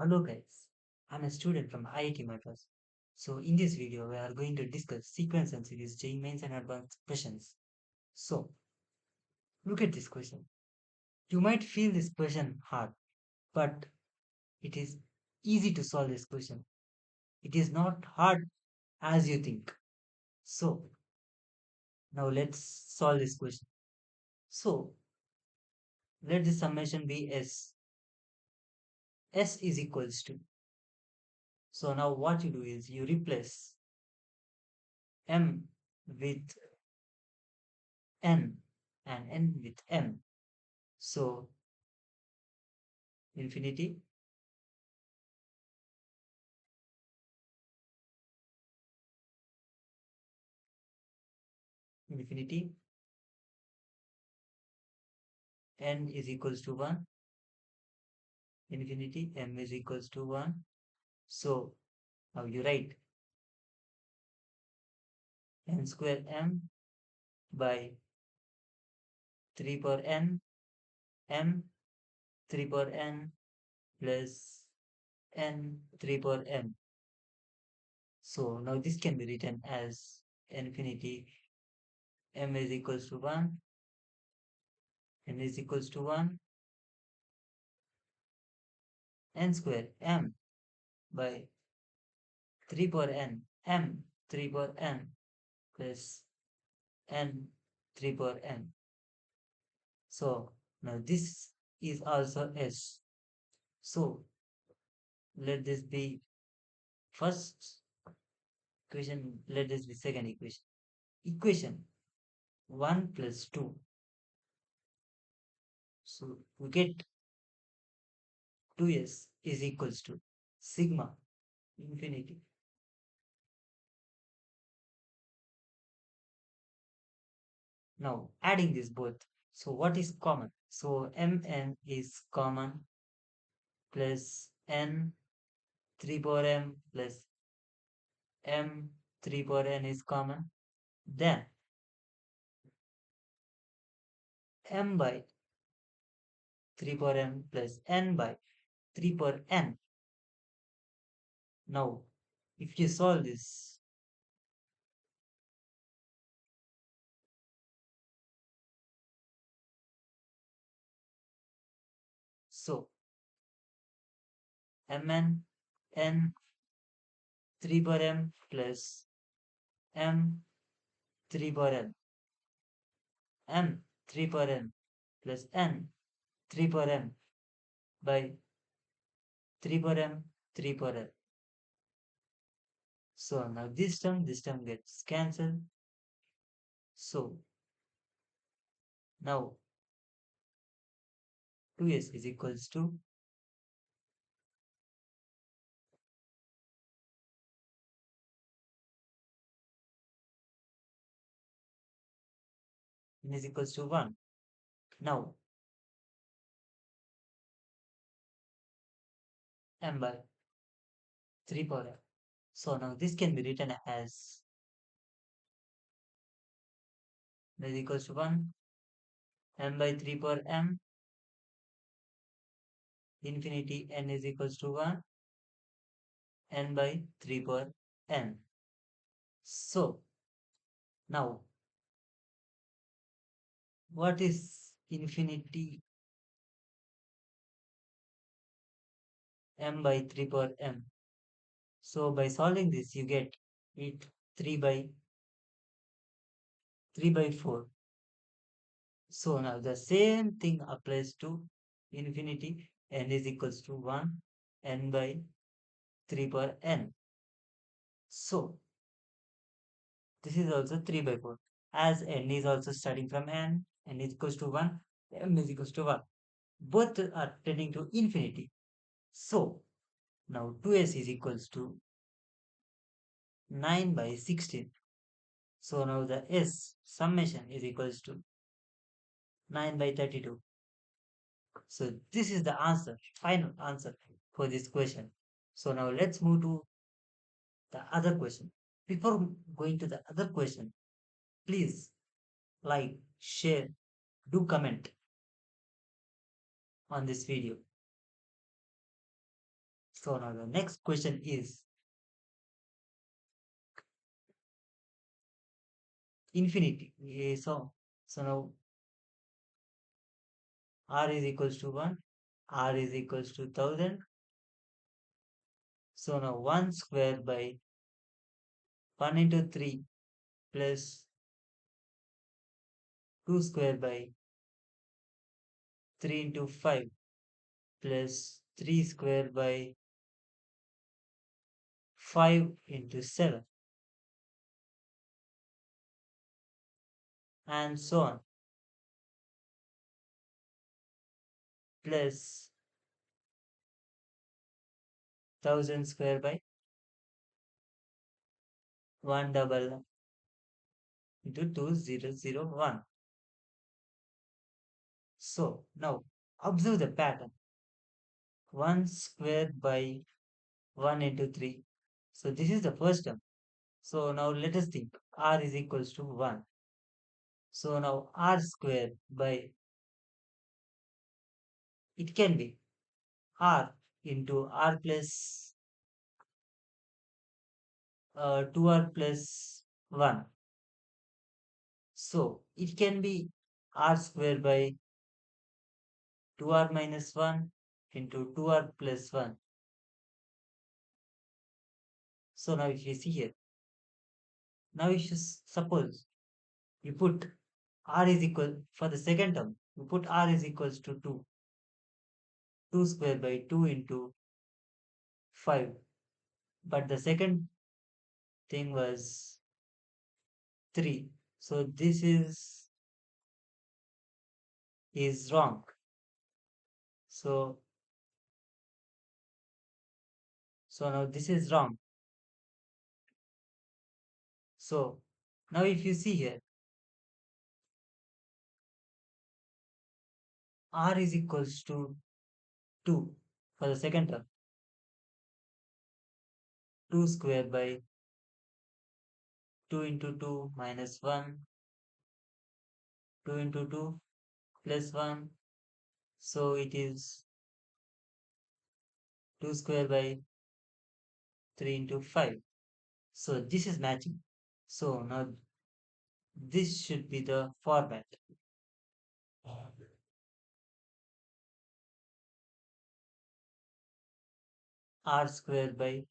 Hello guys, I'm a student from IIT Madras. So in this video we are going to discuss sequence and series JEE mains and advanced questions. So look at this question. You might feel this question hard, but it is easy to solve this question. It is not hard as you think. So now let's solve this question. So let the summation be S. S is equals to. So now what you do is you replace M with N and N with M. So infinity, infinity, n is equals to 1, infinity, m is equals to 1. So now you write n square m by 3 power n, m 3 power n plus n 3 power n. So now this can be written as infinity, m is equals to 1, n is equals to 1, n square m by 3 power n, m 3 power n plus n 3 power n. So now this is also S. So let this be first equation, let this be second equation. Equation 1 plus 2. So we get 2s is equals to sigma infinity. Now adding this both. So what is common? So mn is common plus n 3 power m plus m 3 power n is common. Then m by 3 power m plus n by 3 power n. Now, if you solve this, so mn n 3 power m plus m 3 power n, m 3 power n plus n 3 power m by 3 power m 3 power n. So now this term gets cancelled. So now 2s is equals to n is equals to 1. Now m by 3 power m. So now this can be written as n is equals to 1 m by 3 power m infinity n is equals to 1 n by 3 power n. So now what is infinity m by 3 power m? So by solving this you get it 3 by 4. So now the same thing applies to infinity n is equals to 1 n by 3 power n. So this is also 3 by 4 as n is also starting from n is equals to 1, m is equals to 1. Both are tending to infinity. So now 2s is equals to 9 by 16. So now the s summation is equals to 9 by 32. So this is the answer, final answer for this question. So now let's move to the other question. Before going to the other question, please like, share, do comment on this video. So now the next question is infinity. So now r is equals to 1, r is equals to 1000. So now 1 square by 1 into 3 plus 2 square by 3 into 5 plus 3 square by 5 into 7 and so on, plus 1000 square by 1 double into 2001. So now observe the pattern. 1 square by 1 into 3. So this is the first term. So now let us think. R is equals to 1. So now R square by, it can be R into R plus 2R plus 1. So it can be R square by 2R minus 1 into 2R plus 1. So now if you see here, now you should suppose you put R is equal, for the second term, you put R is equals to 2. 2 square by 2 into 5. But the second thing was 3. So this is wrong. So now this is wrong. So now if you see here, R is equals to 2 for the second term. 2 square by 2 into 2 minus 1, 2 into 2 plus 1. So it is 2 square by 3 into 5. So this is matching. So now this should be the format. R square by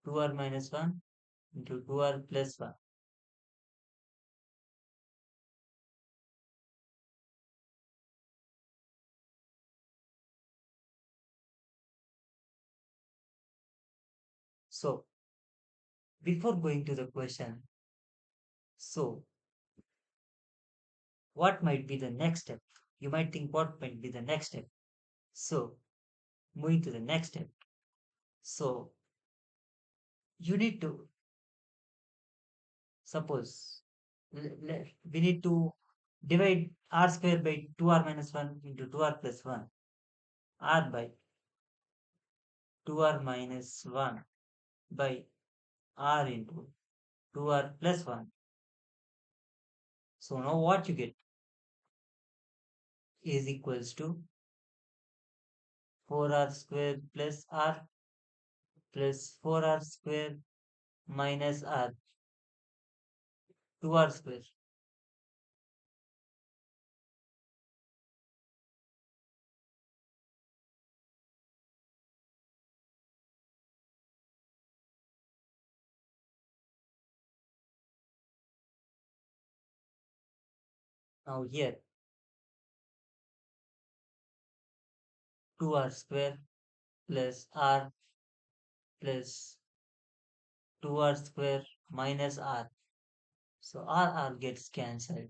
2R minus 1 into 2R plus 1. So before going to the question, so what might be the next step? You might think what might be the next step. So moving to the next step. So you need to suppose we need to divide r square by 2r minus 1 into 2r plus 1, r by 2r minus 1 by r into 2r plus 1. So now what you get is equals to 4r square plus r plus 4r square minus r, 2r square. Now here 2r square plus r plus 2r square minus r. So r gets cancelled.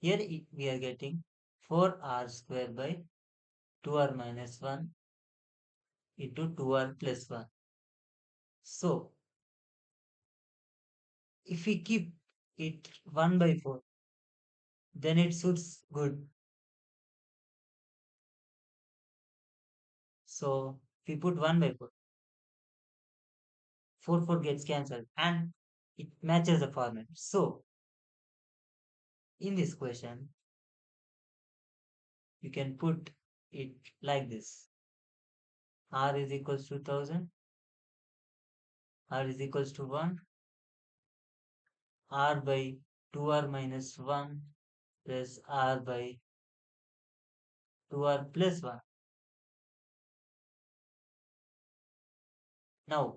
Here we are getting 4r square by 2r minus 1 into 2r plus 1. So if we keep it 1 by 4, then it suits good. So if we put 1 by 4, 4 gets cancelled and it matches the format. So in this question, you can put it like this. R is equals to 1000, R is equals to 1, R by 2R minus 1 plus R by 2R plus 1. Now,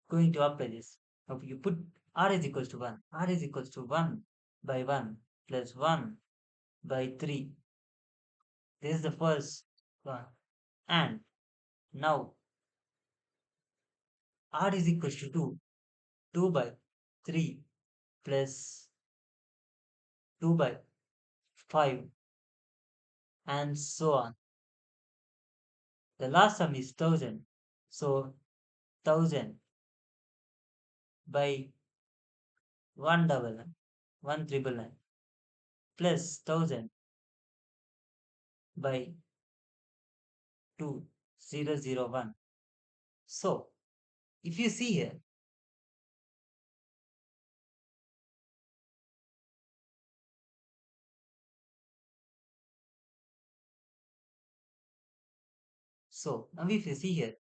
going to apply this. Now, you put R is equals to 1. R is equals to 1 by 1 plus 1 by 3. This is the first one. And now, R is equals to 2. 2 by 3 plus 2 by 5 and so on. The last sum is 1000. So 1000 by 199 plus 1000 by 2001. So if you see here, so now if you see here,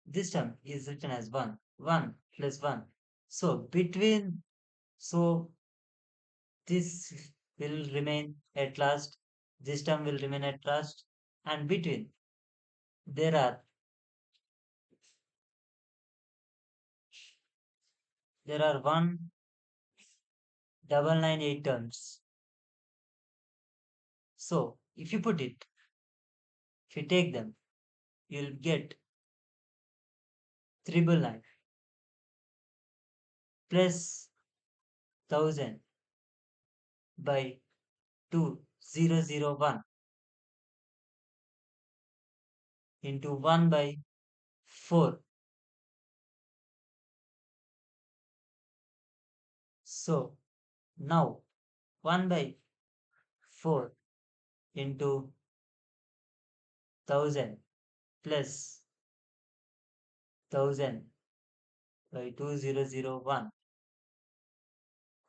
this term is written as 1, 1 plus 1. So between, so this will remain at last, this term will remain at last, and between there are one double nine eight terms. So if you put it, if you take them, you'll get triple nine plus 1000 by 2001 into 1 by 4. So now 1 by 4 into 1000 plus 1000 by 2001.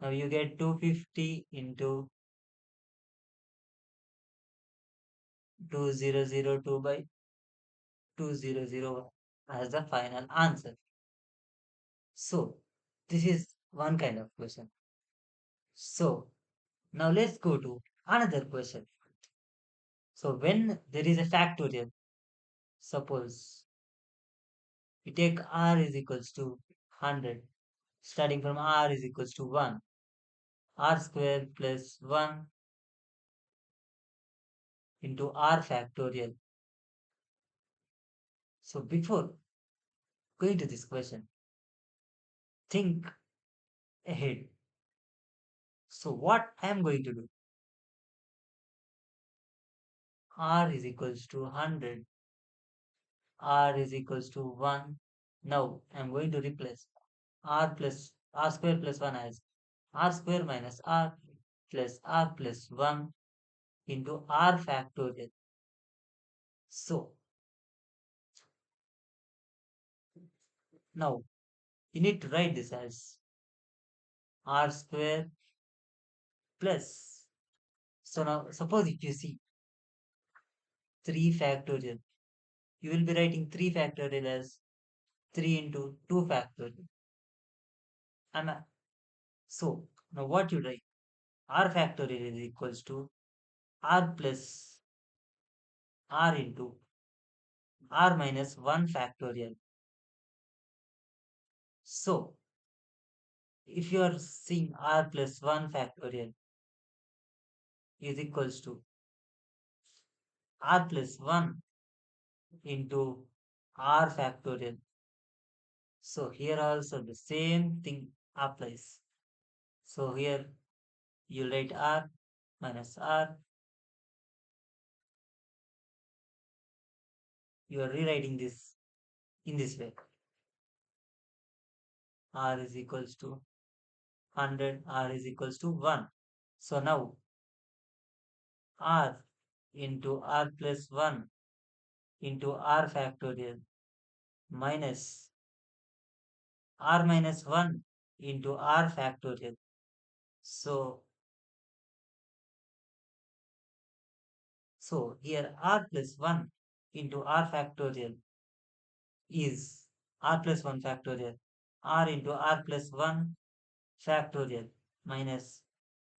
Now you get 250 into 2002 by 2001 as the final answer. So this is one kind of question. So now let's go to another question. So when there is a factorial, suppose we take r is equals to 100, starting from r is equals to 1, r square plus 1 into r factorial. So before going to this question, think ahead. So what I am going to do, r is equals to 100, r is equals to 1. Now I am going to replace r square plus 1 as r square minus r plus r plus 1 into r factorial. So now you need to write this as r square plus. So now suppose if you see 3 factorial, you will be writing 3 factorial as 3 into 2 factorial. And so now what you write? R factorial is equals to r plus r into r minus 1 factorial. So if you are seeing r plus 1 factorial is equals to r plus 1 into r factorial. So here also the same thing applies. So here you write r minus r. You are rewriting this in this way. R is equals to 100, r is equals to 1. So now r into r plus 1 into r factorial minus r minus 1 into r factorial. So So here r plus 1 into r factorial is r plus 1 factorial. R into r plus 1 factorial minus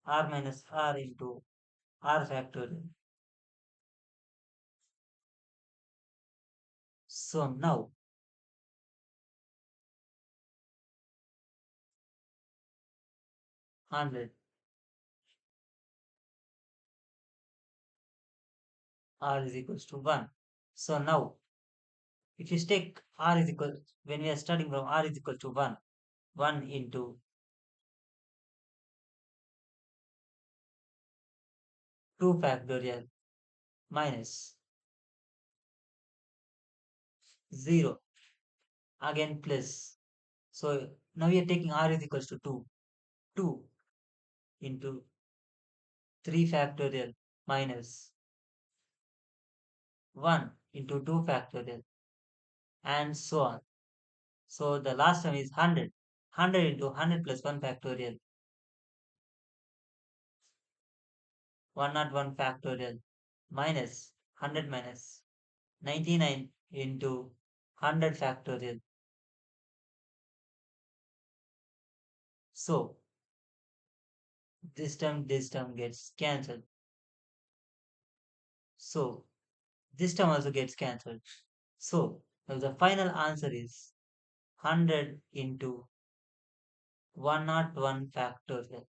r minus r into r factorial. So now 100 r is equals to 1. So now if you take r is equal, when we are starting from r is equal to 1, 1 into 2 factorial minus 0 again plus. So now we are taking r is equals to 2. 2 into 3 factorial minus 1 into 2 factorial and so on. So the last term is 100. 100 into 100 plus 1 factorial. 101 factorial minus 100 minus 99 into 100 factorial. So this term gets cancelled. So this term also gets cancelled. So the final answer is 100 into 101 factorial.